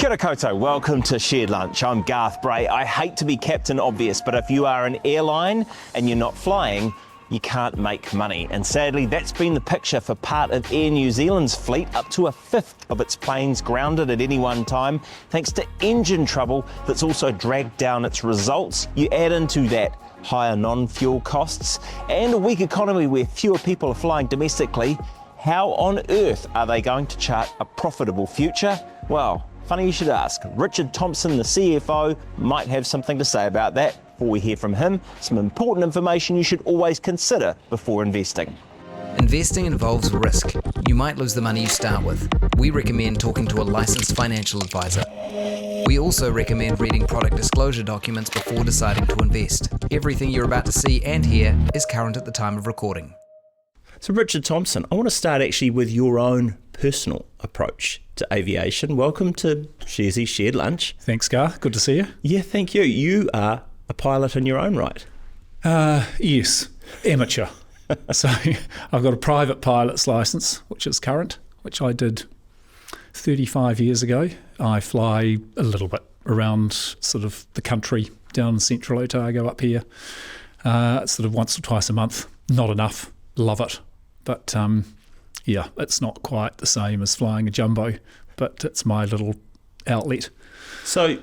Kia ora koutou, welcome to Shared Lunch. I'm Garth Bray. I hate to be Captain Obvious, but if you are an airline and you're not flying, you can't make money. And sadly, that's been the picture for part of Air New Zealand's fleet, up to a fifth of its planes grounded at any one time, thanks to engine trouble that's also dragged down its results. You add into that higher non-fuel costs and a weak economy where fewer people are flying domestically. How on earth are they going to chart a profitable future? Well, funny you should ask. Richard Thompson, the CFO, might have something to say about that. Before we hear from him, some important information you should always consider before investing. Investing involves risk. You might lose the money you start with. We recommend talking to a licensed financial advisor. We also recommend reading product disclosure documents before deciding to invest. Everything you're about to see and hear is current at the time of recording. So Richard Thompson, I want to start actually with your own personal approach to aviation. Welcome to Sharesies Shared Lunch. Thanks, Gar. Good to see you. Yeah, thank you. You are a pilot in your own right. Yes, amateur. So I've got a private pilot's licence, which is current, which I did 35 years ago. I fly a little bit around sort of the country, down in central Otago up here, sort of once or twice a month. Not enough. Love it. But yeah, it's not quite the same as flying a jumbo, but it's my little outlet. So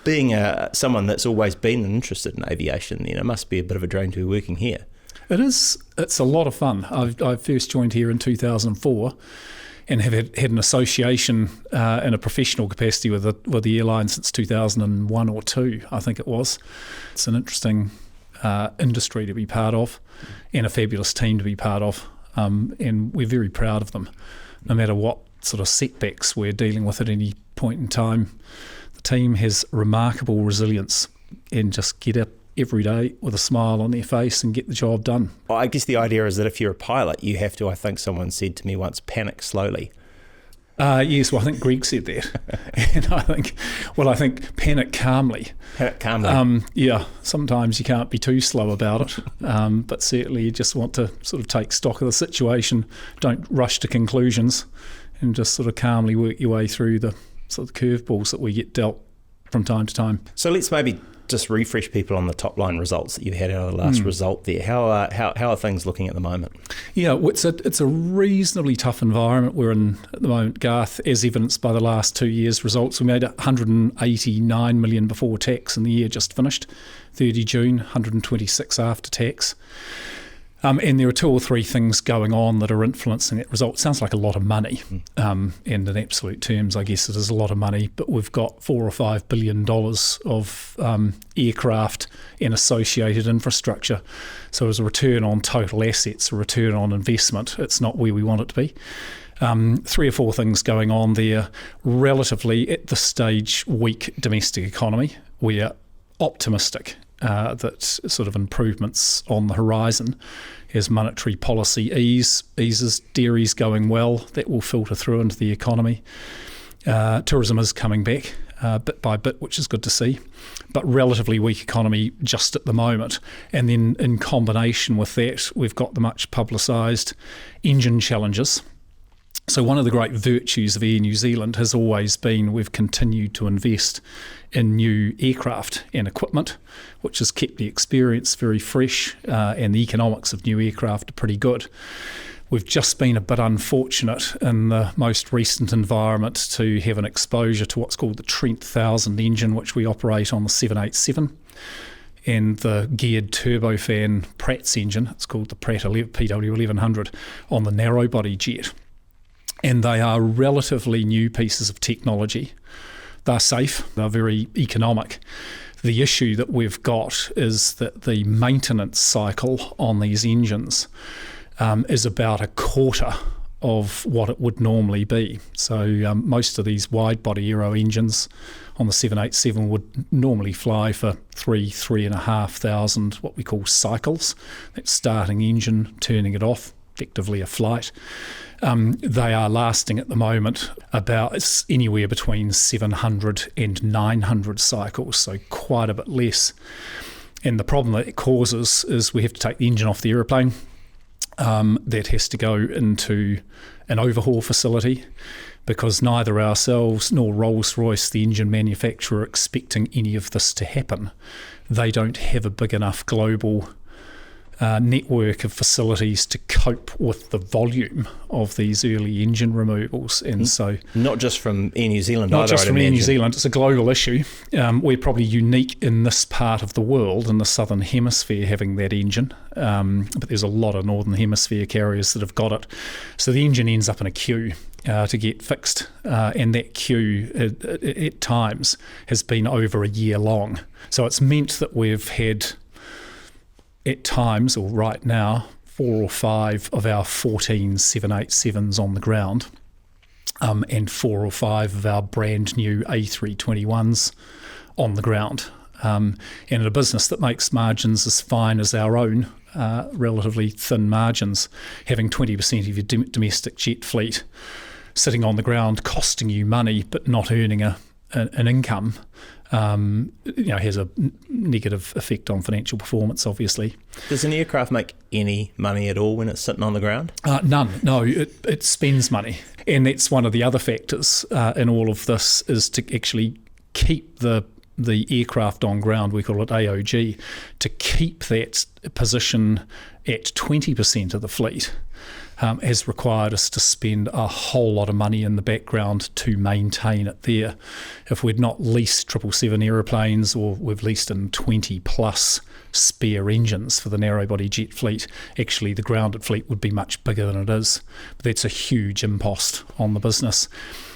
being someone that's always been interested in aviation, then it must be a bit of a drain to be working here. It is. It's a lot of fun. I first joined here in 2004 and have had an association in a professional capacity with the airline since 2001 or 2, I think it was. It's an interesting industry to be part of and a fabulous team to be part of, and we're very proud of them. No matter what sort of setbacks we're dealing with at any point in time, the team has remarkable resilience and just get up every day with a smile on their face and get the job done. Well, I guess the idea is that if you're a pilot, you have to, I think someone said to me once, panic slowly. Yes, well, I think Greg said that. And I think panic calmly. Panic calmly. Yeah, sometimes you can't be too slow about it, but certainly you just want to sort of take stock of the situation, don't rush to conclusions, and just sort of calmly work your way through the sort of curveballs that we get dealt from time to time. So let's maybe just refresh people on the top line results that you had out of the last result there. How are things looking at the moment? Yeah, it's a reasonably tough environment we're in at the moment, Garth, as evidenced by the last 2 years' results. We made 189 million before tax in the year just finished, 30 June, 126 after tax. And there are 2 or 3 things going on that are influencing that result. It sounds like a lot of money, and in absolute terms, I guess it is a lot of money, but we've got $4 or $5 billion of aircraft and associated infrastructure. So as a return on total assets, a return on investment, it's not where we want it to be. 3 or 4 things going on there. Relatively, at this stage, weak domestic economy. We are optimistic that sort of improvements on the horizon as monetary policy eases, dairy's going well, that will filter through into the economy. Tourism is coming back bit by bit, which is good to see, but relatively weak economy just at the moment. And then in combination with that, we've got the much publicised engine challenges. So one of the great virtues of Air New Zealand has always been we've continued to invest in new aircraft and equipment, which has kept the experience very fresh, and the economics of new aircraft are pretty good. We've just been a bit unfortunate in the most recent environment to have an exposure to what's called the Trent 1000 engine, which we operate on the 787. And the geared turbofan Pratt's engine, it's called the Pratt PW1100, on the narrow-body jet. And they are relatively new pieces of technology. They're safe, they're very economic. The issue that we've got is that the maintenance cycle on these engines is about a quarter of what it would normally be. So most of these wide-body aero engines on the 787 would normally fly for 3,500, what we call cycles. That's starting engine, turning it off, effectively a flight. They are lasting at the moment about, it's anywhere between 700 and 900 cycles, so quite a bit less. And the problem that it causes is we have to take the engine off the aeroplane, that has to go into an overhaul facility, because neither ourselves nor Rolls-Royce, the engine manufacturer, are expecting any of this to happen. They don't have a big enough global network of facilities to cope with the volume of these early engine removals. And so, not just from Air New Zealand not either, just I'd from Air New imagine. Zealand, it's a global issue. We're probably unique in this part of the world, in the southern hemisphere, having that engine, but there's a lot of northern hemisphere carriers that have got it. So the engine ends up in a queue to get fixed, and that queue at times has been over a year long. So it's meant that we've had, at times, or right now, 4 or 5 of our 14 787s on the ground, and 4 or 5 of our brand new A321s on the ground. And in a business that makes margins as fine as our own, relatively thin margins, having 20% of your domestic jet fleet sitting on the ground costing you money but not earning an income, has a negative effect on financial performance, obviously. Does an aircraft make any money at all when it's sitting on the ground? None. No, it spends money. And that's one of the other factors in all of this, is to actually keep the aircraft on ground, we call it AOG, to keep that position at 20% of the fleet. Has required us to spend a whole lot of money in the background to maintain it there. If we'd not leased 777 aeroplanes, or we've leased in 20 plus spare engines for the narrow-body jet fleet, actually the grounded fleet would be much bigger than it is. But that's a huge impost on the business.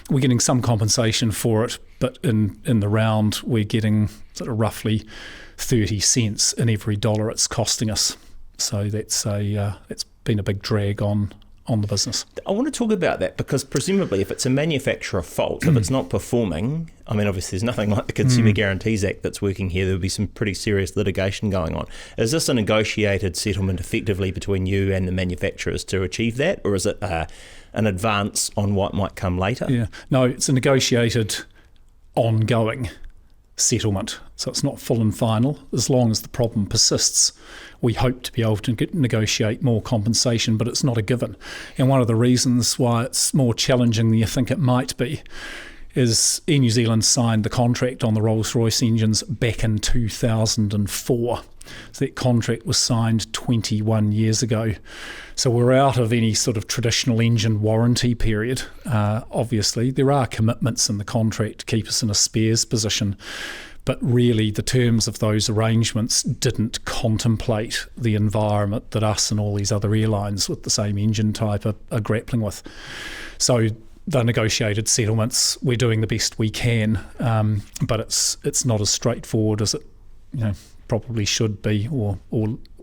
We're getting some compensation for it, but in the round we're getting sort of roughly 30 cents in every dollar it's costing us. So that's it's been a big drag on the business. I want to talk about that, because presumably if it's a manufacturer fault, if it's not performing, I mean, obviously there's nothing like the Consumer Guarantees Act that's working here. There would be some pretty serious litigation going on. Is this a negotiated settlement effectively between you and the manufacturers to achieve that, or is it an advance on what might come later? Yeah, no, it's a negotiated ongoing settlement. So it's not full and final. As long as the problem persists, we hope to be able to negotiate more compensation, but it's not a given. And one of the reasons why it's more challenging than you think it might be is Air New Zealand signed the contract on the Rolls-Royce engines back in 2004. So that contract was signed 21 years ago. So we're out of any sort of traditional engine warranty period. Obviously, there are commitments in the contract to keep us in a spares position, but really the terms of those arrangements didn't contemplate the environment that us and all these other airlines with the same engine type are grappling with. So the negotiated settlements, we're doing the best we can, but it's not as straightforward as it probably should be, or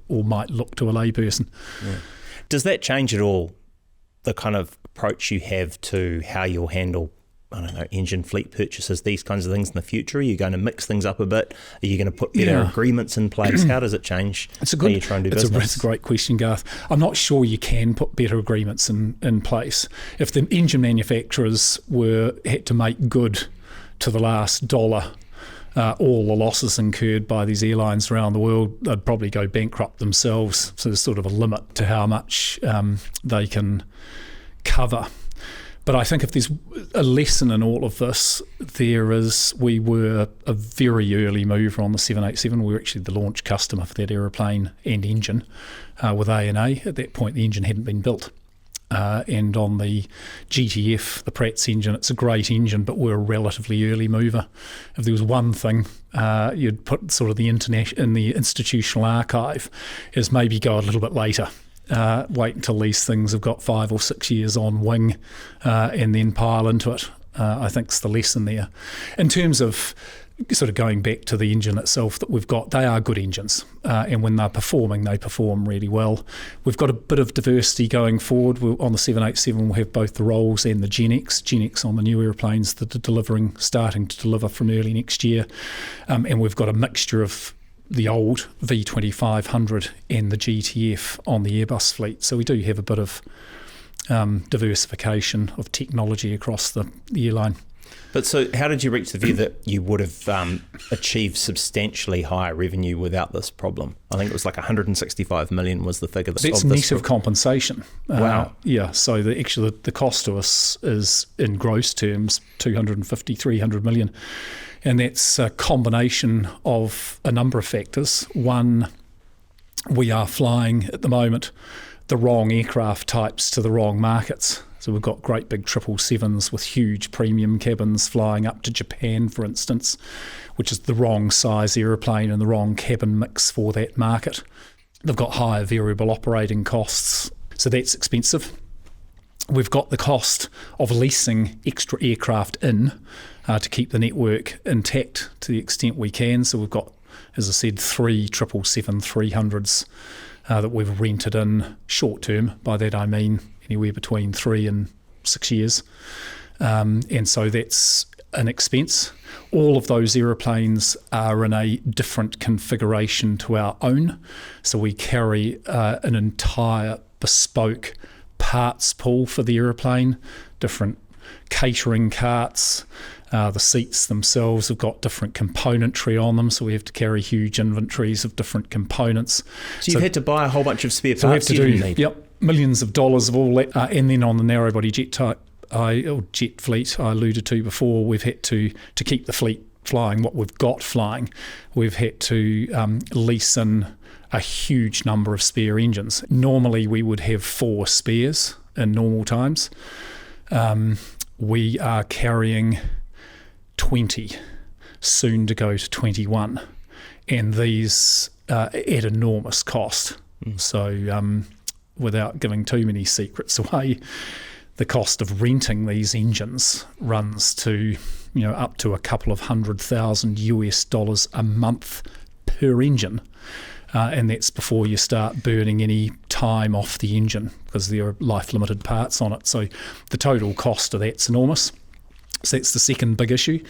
might look to a layperson. Yeah. Does that change at all the kind of approach you have to how you'll handle, I don't know, engine fleet purchases, these kinds of things in the future? Are you going to mix things up a bit? Are you going to put better agreements in place? How does it change how you try and do business? It's a great question, Garth. I'm not sure you can put better agreements in place. If the engine manufacturers had to make good to the last dollar all the losses incurred by these airlines around the world, they'd probably go bankrupt themselves. So there's sort of a limit to how much they can cover. But I think if there's a lesson in all of this, we were a very early mover on the 787. We were actually the launch customer for that aeroplane and engine with ANA. At that point, the engine hadn't been built. And on the GTF, the Pratt's engine, it's a great engine, but we're a relatively early mover. If there was one thing you'd put sort of in the institutional archive, is maybe go a little bit later. Wait until these things have got 5 or 6 years on wing and then pile into it. I think it's the lesson there. In terms of sort of going back to the engine itself that we've got, they are good engines, and when they're performing, they perform really well. We've got a bit of diversity going forward. On the 787, we'll have both the Rolls and the Gen-X on the new airplanes that are starting to deliver from early next year, and we've got a mixture of the old V2500 and the GTF on the Airbus fleet. So we do have a bit of diversification of technology across the airline. But so how did you reach the view that you would have achieved substantially higher revenue without this problem? I think it was like 165 million was the figure. That's net of compensation. Wow. So the cost to us is, in gross terms, 250, 300 million. And that's a combination of a number of factors. One, we are flying at the moment the wrong aircraft types to the wrong markets. So we've got great big 777s with huge premium cabins flying up to Japan, for instance, which is the wrong size aeroplane and the wrong cabin mix for that market. They've got higher variable operating costs, so that's expensive. We've got the cost of leasing extra aircraft in to keep the network intact to the extent we can. So we've got, as I said, 3 777-300s that we've rented in short term. By that I mean anywhere between 3 and 6 years. And so that's an expense. All of those aeroplanes are in a different configuration to our own. So we carry an entire bespoke parts pool for the aeroplane, different catering carts. The seats themselves have got different componentry on them, so we have to carry huge inventories of different components. So you've had to buy a whole bunch of spare parts we have to you didn't need? Yep, millions of dollars of all that. And then on the narrow-body jet fleet I alluded to before, we've had to keep the fleet flying, what we've got flying, we've had to lease in a huge number of spare engines. Normally we would have 4 spares in normal times. We are carrying 20, soon to go to 21, and these at enormous cost. So without giving too many secrets away, the cost of renting these engines runs to up to a couple of $100,000 a month per engine. And that's before you start burning any time off the engine, because there are life-limited parts on it. So the total cost of that's enormous. So that's the second big issue.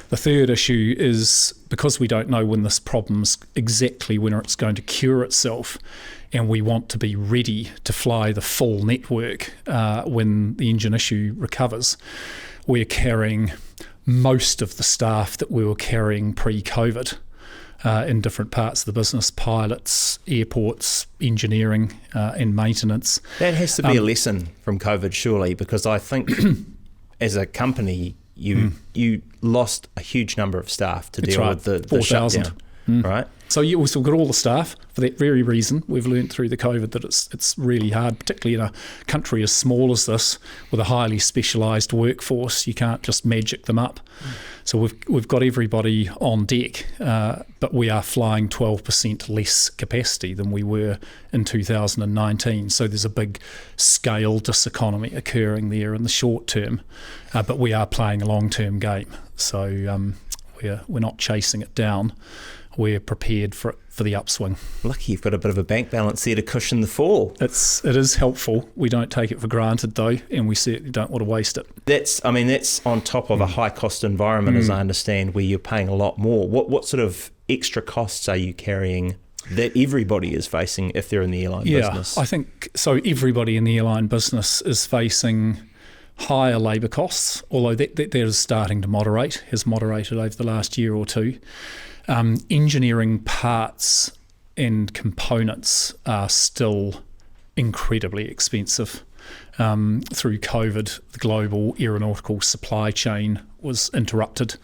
The third issue is, because we don't know when this problem's exactly when it's going to cure itself, and we want to be ready to fly the full network when the engine issue recovers, we're carrying most of the staff that we were carrying pre-COVID in different parts of the business: pilots, airports, engineering, and maintenance. That has to be a lesson from COVID, surely, because I think as a company, you lost a huge number of staff to deal with the shutdown, right? So you also got all the staff for that very reason. We've learned through the COVID that it's really hard, particularly in a country as small as this, with a highly specialised workforce. You can't just magic them up. So we've got everybody on deck, but we are flying 12% less capacity than we were in 2019. So there's a big scale diseconomy occurring there in the short term, but we are playing a long-term game. So we're not chasing it down. We're prepared for the upswing. Lucky you've got a bit of a bank balance there to cushion the fall. It is helpful. We don't take it for granted though, and we certainly don't want to waste it. That's on top of a high cost environment, as I understand, where you're paying a lot more. What sort of extra costs are you carrying that everybody is facing if they're in the airline business? I think so. Everybody in the airline business is facing higher labour costs, although that is starting to has moderated over the last year or two. Engineering parts and components are still incredibly expensive. Through COVID, the global aeronautical supply chain was interrupted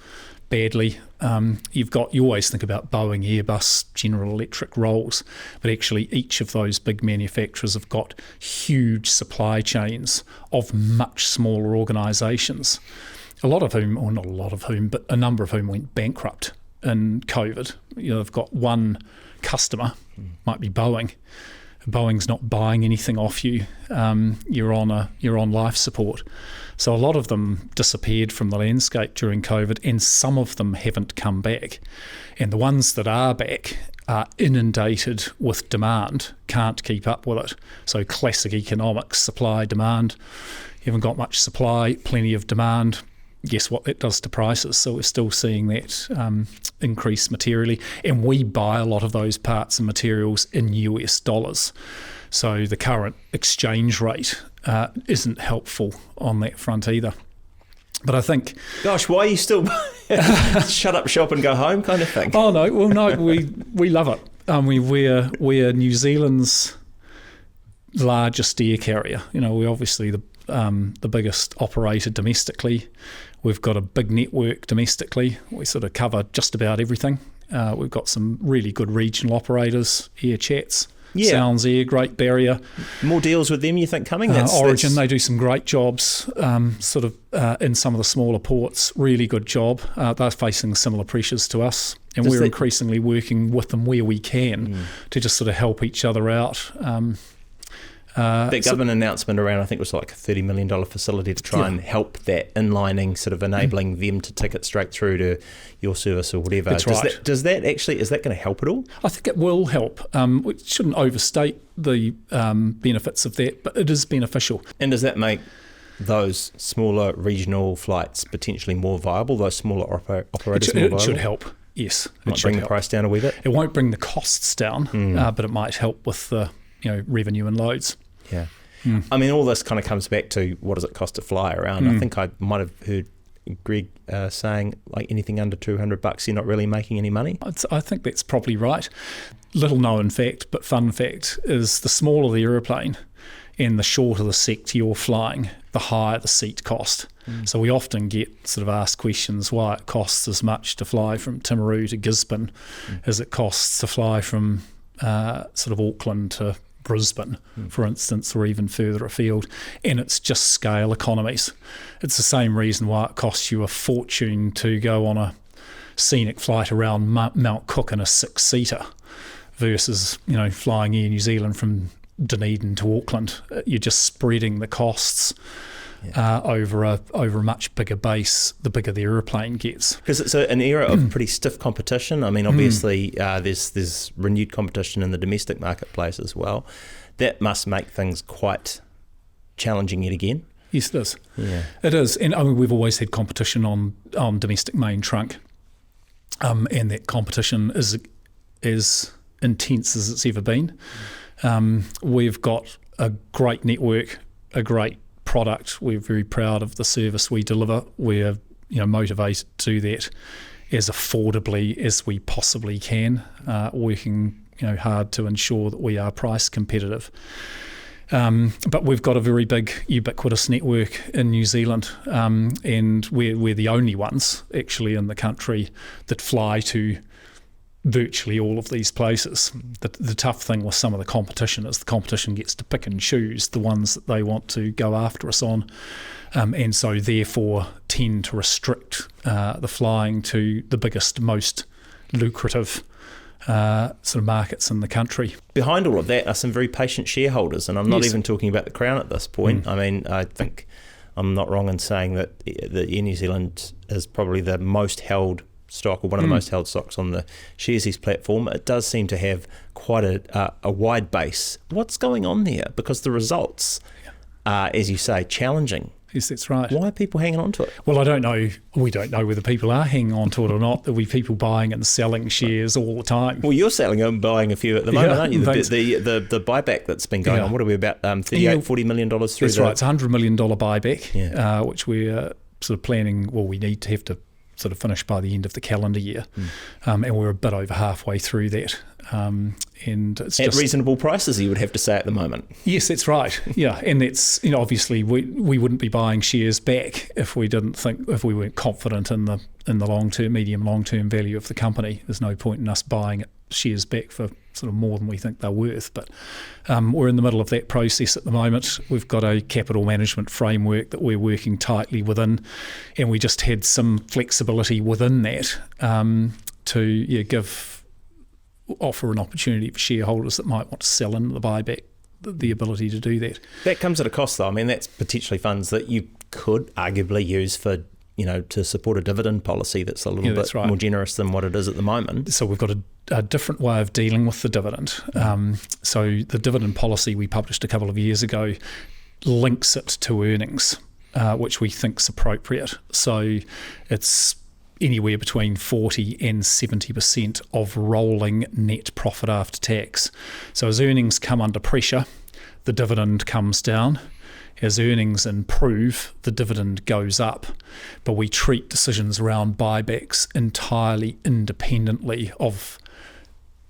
badly. You always think about Boeing, Airbus, General Electric, Rolls, but actually each of those big manufacturers have got huge supply chains of much smaller organisations, a lot of whom, or not a lot of whom, but a number of whom went bankrupt in COVID. They've got one customer, might be Boeing. Boeing's not buying anything off you. You're on life support. So a lot of them disappeared from the landscape during COVID, and some of them haven't come back. And the ones that are back are inundated with demand, can't keep up with it. So classic economics, supply, demand. You haven't got much supply, plenty of demand. Guess what that does to prices? So we're still seeing that increase materially, and we buy a lot of those parts and materials in US dollars. So the current exchange rate isn't helpful on that front either. But I think, Gosh, why are you still shut up shop and go home kind of thing? oh no, well no, we love it. We're New Zealand's largest air carrier. We're obviously the biggest operator domestically. We've got a big network domestically. We sort of cover just about everything. We've got some really good regional operators, Air Chats, Sounds Air, Great Barrier. More deals with them, you think, coming? Origin, they do some great jobs, in some of the smaller ports. Really good job. They're facing similar pressures to us, and we're increasingly working with them where we can to just sort of help each other out. That government announcement around, I think it was like a $30 million facility to try and help that inlining, sort of enabling them to tick it straight through to your service or whatever. That's right. Is that going to help at all? I think it will help. We shouldn't overstate the benefits of that, but it is beneficial. And does that make those smaller regional flights potentially more viable, those smaller operators more viable? It should help, yes. Might bring the price down a wee bit? It won't bring the costs down, but it might help with the revenue and loads. Yeah. I mean, all this kind of comes back to what does it cost to fly around. I think I might have heard Greg saying like anything under $200 you're not really making any money. I think that's probably right. Little known fact, but fun fact, is the smaller the aeroplane and the shorter the sector you're flying, the higher the seat cost. So we often get sort of asked questions why it costs as much to fly from Timaru to Gisborne as it costs to fly from sort of Auckland to Brisbane, for instance, or even further afield, and it's just scale economies. It's the same reason why it costs you a fortune to go on a scenic flight around Mount Cook in a 6-seater versus flying Air New Zealand from Dunedin to Auckland. You're just spreading the costs over a much bigger base the bigger the aeroplane gets. Because it's an era of pretty stiff competition. I mean, obviously there's renewed competition in the domestic marketplace as well. That must make things quite challenging yet again. Yes, it is. Yeah, it is. And I mean, we've always had competition on domestic main trunk, and that competition is as intense as it's ever been. We've got a great network, a great product. We're very proud of the service we deliver. We're motivated to do that as affordably as we possibly can, working hard to ensure that we are price competitive. But we've got a very big ubiquitous network in New Zealand, and we're the only ones actually in the country that fly to virtually all of these places. The tough thing with some of the competition is the competition gets to pick and choose the ones that they want to go after us on, and so therefore tend to restrict the flying to the biggest, most lucrative sort of markets in the country. Behind all of that are some very patient shareholders, and I'm not even talking about the Crown at this point. I mean, I think I'm not wrong in saying that Air New Zealand is probably the most held stock, or one of the most held stocks on the Sharesies platform. It does seem to have quite a wide base. What's going on there? Because the results are, as you say, challenging. Yes, that's right. Why are people hanging on to it? Well, I don't know. We don't know whether people are hanging on to it or not. There'll be people buying and selling shares all the time. Well, you're selling and buying a few at the moment, aren't you? The buyback that's been going on. What are we about? $40 million through? That's right. It's a $100 million buyback, which we're sort of planning. Well, we need to have to sort of finish by the end of the calendar year, and we're a bit over halfway through that. And it's at reasonable prices, you would have to say at the moment. Yes, that's right. Yeah, and that's obviously we wouldn't be buying shares back if we weren't confident in the long term, medium long term value of the company. There's no point in us buying shares back for sort of more than we think they're worth. But we're in the middle of that process at the moment. We've got a capital management framework that we're working tightly within, and we just had some flexibility within that to offer an opportunity for shareholders that might want to sell into the buyback, the ability to do that. That comes at a cost, though. I mean, that's potentially funds that you could arguably use for, to support a dividend policy that's a little bit more generous than what it is at the moment. So we've got a different way of dealing with the dividend. So the dividend policy we published a couple of years ago links it to earnings, which we think is appropriate. So it's anywhere between 40 and 70% of rolling net profit after tax. So as earnings come under pressure, the dividend comes down, As earnings improve, the dividend goes up, but we treat decisions around buybacks entirely independently of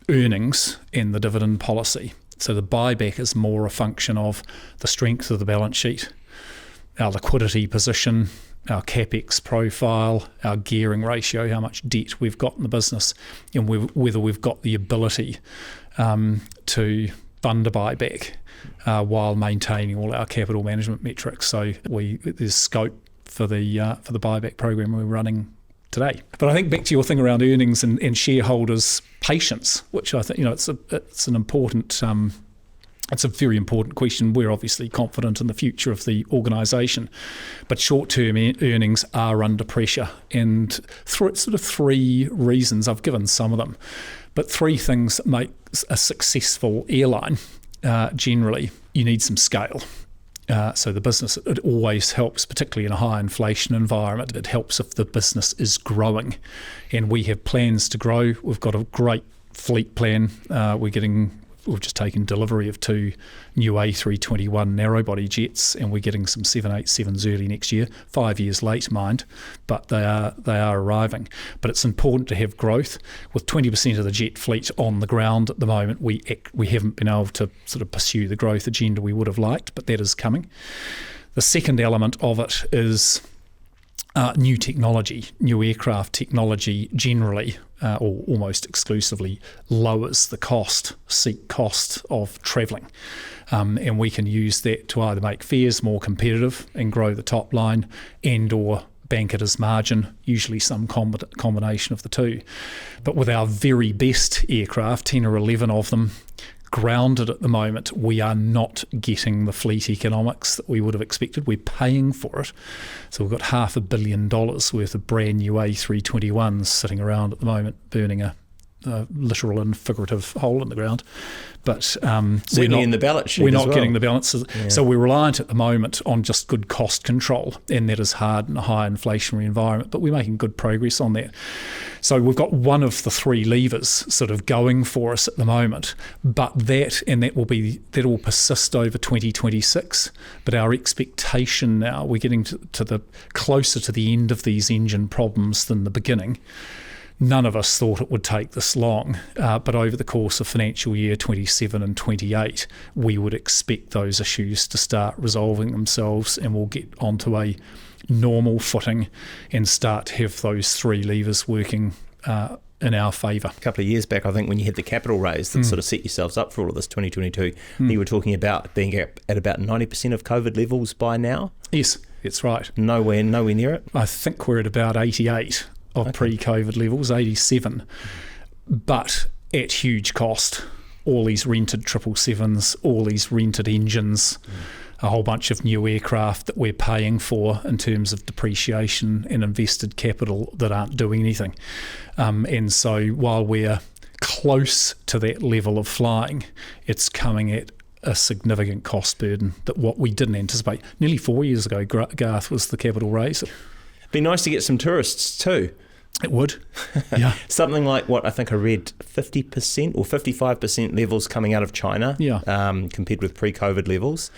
earnings and the dividend policy. So the buyback is more a function of the strength of the balance sheet, our liquidity position, our capex profile, our gearing ratio, how much debt we've got in the business, and whether we've got the ability to fund a buyback while maintaining all our capital management metrics. So there's scope for the buyback program we're running today. But I think back to your thing around earnings and shareholders' patience, which I think it's an important. It's a very important question. We're obviously confident in the future of the organisation, but short-term earnings are under pressure, and sort of three reasons. I've given some of them, but three things that make a successful airline. Generally, you need some scale. So the business, it always helps, particularly in a high inflation environment. It helps if the business is growing, and we have plans to grow. We've got a great fleet plan. We've just taken delivery of 2 new A321 narrow-body jets, and we're getting some 787s early next year. 5 years late, mind, but they are arriving. But it's important to have growth. With 20% of the jet fleet on the ground at the moment, we haven't been able to sort of pursue the growth agenda we would have liked, but that is coming. The second element of it is new technology. New aircraft technology generally, or almost exclusively, lowers the seat cost of travelling. And we can use that to either make fares more competitive and grow the top line, and or bank it as margin, usually some combination of the two. But with our very best aircraft, 10 or 11 of them, grounded at the moment, we are not getting the fleet economics that we would have expected. We're paying for it. So we've got $500 million worth of brand new A321s sitting around at the moment, burning a literal and figurative hole in the ground. But we're not in the balance sheet. We're not getting the balances. Yeah. So we're reliant at the moment on just good cost control, and that is hard in a high inflationary environment, but we're making good progress on that. So we've got one of the three levers sort of going for us at the moment, but that will persist over 2026. But our expectation now, we're getting to closer to the end of these engine problems than the beginning. None of us thought it would take this long, but over the course of financial year 27 and 28, we would expect those issues to start resolving themselves, and we'll get onto a normal footing and start to have those three levers working in our favour. A couple of years back, I think, when you had the capital raise that sort of set yourselves up for all of this 2022, you were talking about being at about 90% of COVID levels by now? Yes, that's right. Nowhere near it? I think we're at about 88 of pre-COVID levels, 87, but at huge cost. All these rented 777s, all these rented engines, a whole bunch of new aircraft that we're paying for in terms of depreciation and invested capital that aren't doing anything. And so while we're close to that level of flying, it's coming at a significant cost burden that what we didn't anticipate. Nearly 4 years ago, Garth, was the capital raise. It'd be nice to get some tourists too. It would, yeah. Something like what I think I read, 50% or 55% levels coming out of China, compared with pre-COVID levels.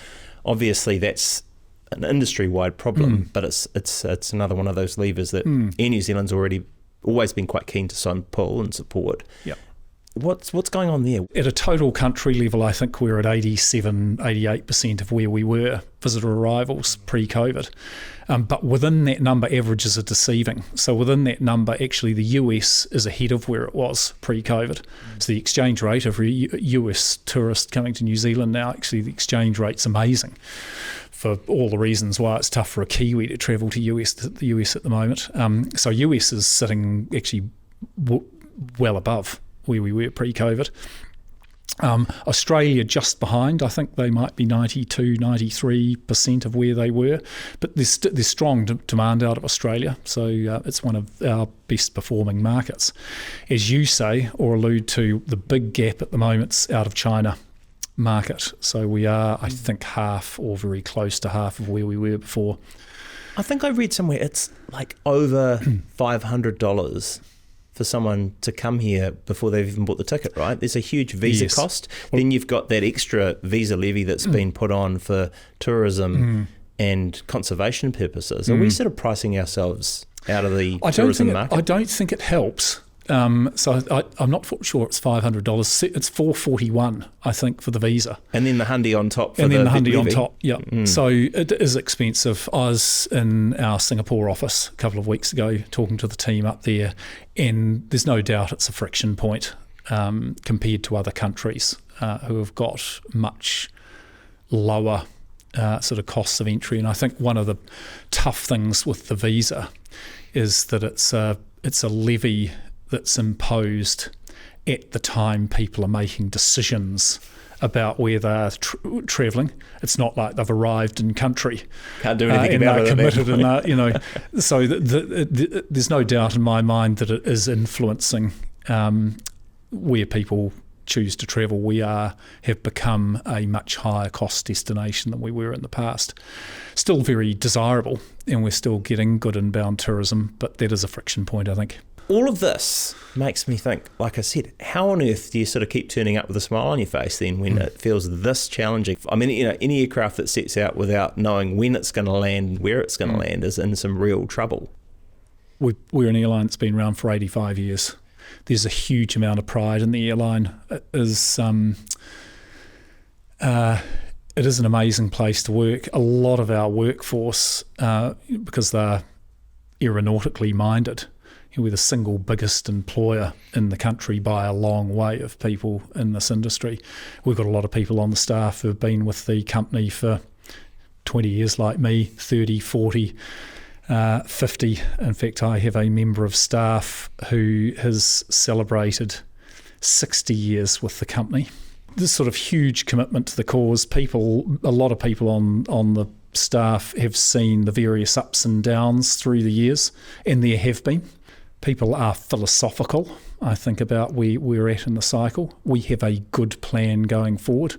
Obviously, that's an industry-wide problem, but it's another one of those levers that Air New Zealand's always been quite keen to pull and support. Yeah. What's going on there? At a total country level, I think we're at 88% of where we were visitor arrivals pre-COVID. But within that number, averages are deceiving. So within that number, actually the US is ahead of where it was pre-COVID. So the exchange rate of a US tourist coming to New Zealand now, actually the exchange rate's amazing for all the reasons why it's tough for a Kiwi to travel to the US at the moment. So US is sitting actually well above where we were pre-COVID. Australia just behind. I think they might be 92, 93% of where they were, but there's strong demand out of Australia, so it's one of our best performing markets. As you say, or allude to, the big gap at the moment's out of China market, so we are, I think, half or very close to half of where we were before. I think I read somewhere it's like over $500 for someone to come here before they've even bought the ticket, right? There's a huge visa Yes. cost. Then you've got that extra visa levy that's been put on for tourism and conservation purposes. Are we sort of pricing ourselves out of the tourism market? I don't think it helps. So I'm not sure it's $500. It's $441, I think, for the visa. And then the hundy on top for And then the hundy on levy. top, yeah. So it is expensive. I was in our Singapore office a couple of weeks ago talking to the team up there, and there's no doubt it's a friction point compared to other countries who have got much lower sort of costs of entry. And I think one of the tough things with the visa is that it's a levy that's imposed at the time people are making decisions about where they're travelling. It's not like they've arrived in country. Can't do anything and about they're it. committed, so there's no doubt in my mind that it is influencing where people choose to travel. We have become a much higher cost destination than we were in the past. Still very desirable, and we're still getting good inbound tourism, but that is a friction point, I think. All of this makes me think, like I said, how on earth do you sort of keep turning up with a smile on your face then when it feels this challenging? I mean, any aircraft that sets out without knowing when it's going to land and where it's going to land is in some real trouble. We're an airline that's been around for 85 years. There's a huge amount of pride in the airline. It is an amazing place to work. A lot of our workforce, because they're aeronautically minded, we're the single biggest employer in the country by a long way of people in this industry. We've got a lot of people on the staff who have been with the company for 20 years like me, 30, 40, 50. In fact, I have a member of staff who has celebrated 60 years with the company. This sort of huge commitment to the cause. A lot of people on the staff have seen the various ups and downs through the years, and there have been. People are philosophical, I think, about where we're at in the cycle. We have a good plan going forward.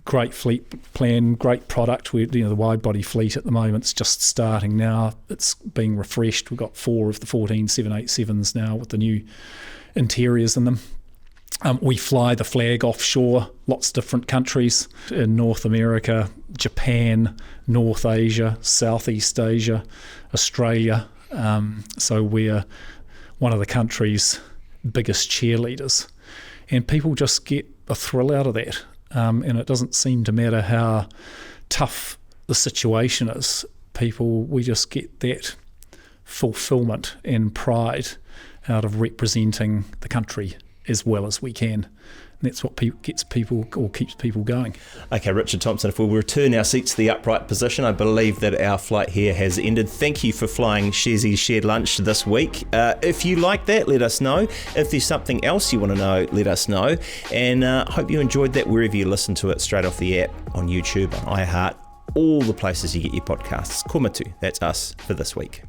Great fleet plan, great product. The wide body fleet at the moment is just starting now. It's being refreshed. We've got 4 of the 14 787s now with the new interiors in them. We fly the flag offshore, lots of different countries in North America, Japan, North Asia, Southeast Asia, Australia. So we're one of the country's biggest cheerleaders, and people just get a thrill out of that. And it doesn't seem to matter how tough the situation is. We just get that fulfillment and pride out of representing the country as well as we can. And that's what keeps people going. Okay, Richard Thompson, if we'll return our seats to the upright position, I believe that our flight here has ended. Thank you for flying Sharesies Shared Lunch this week. If you like that, let us know. If there's something else you want to know, let us know. And hope you enjoyed that wherever you listen to it, straight off the app, on YouTube, on iHeart, all the places you get your podcasts. Kumatu, that's us for this week.